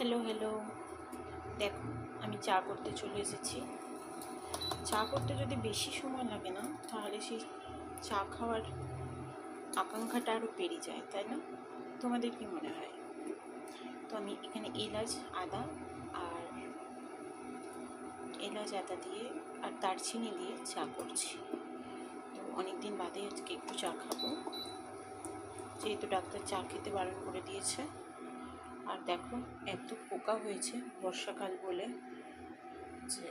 Hello hello, দেখো আমি চা করতে চলে এসেছি। চা করতে যদি বেশি সময় লাগে না, তাহলে সেই চা খাওয়ার আকাঙ্ক্ষাটা আরও বেড়ে যায়, তাই না? তোমাদের কি মনে হয়? তো আমি এখানে এলাচ আদা দিয়ে আর দারচিনি দিয়ে চা করছি। তো অনেক দিন বাদে আজকে একটু চা খাবো, যেহেতু ডাক্তার চা খেতে বারণ করে দিয়েছে। আর দেখো, এত পোকা হয়েছে বর্ষাকাল বলে যে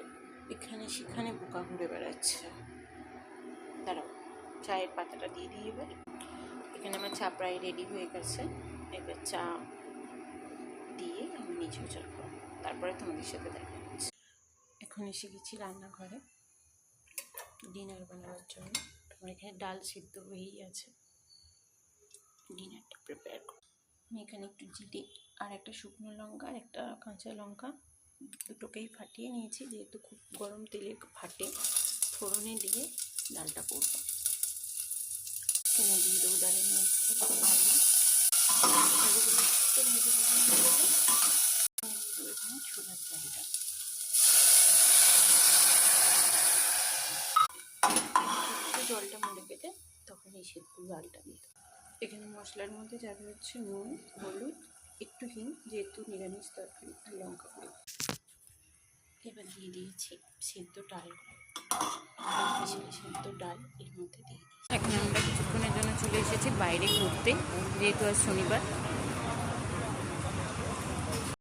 এখানে সেখানে পোকা ঘুরে বেড়াচ্ছে। দাঁড়াও, চায়ের পাতাটা দিয়ে দিই এবার। এখানে আমার চা প্রায় রেডি হয়ে গেছে। এবার চা দিয়ে আমি নিজেও চা খাবো, তারপরে তোমাদের সাথে দেখা হচ্ছে। এখন এসে গেছি রান্নাঘরে ডিনার বানানোর জন্য। তোমার এখানে ডাল সিদ্ধ হয়েই আছে, ডিনারটা প্রিপেয়ার করো। আমি এখানে একটু জিরে আর একটা শুকনো লঙ্কা আর একটা কাঁচা লঙ্কা দুটোকেই ফাটিয়ে নিয়েছি, যেহেতু খুব গরম তেলে ফাটে। ফোড়নে দিয়ে ডালটা করব। এখানে দিয়ে দেবো ডালের মধ্যে আলুগুলো একটু ভেজে এখানে ছোলার ডালটা একটু জলটা মরে গেলে তখন এই সেদ্ধ ডালটা দিয়ে দেবো। এখানে মশলার মধ্যে যাবে হচ্ছে নুন, হলুদ, একটু হিং, যেহেতু নিরামিষ তরকারি, আর লঙ্কা গুঁড়ো। এবার দিয়ে দিয়েছি সেদ্ধ ডালগুলো, সেদ্ধ ডাল এর মধ্যে দিয়ে দিয়েছি। এখন আমরা কিছুক্ষণের জন্য চলে এসেছি বাইরে ঘুরতে, যেহেতু আজ শনিবার।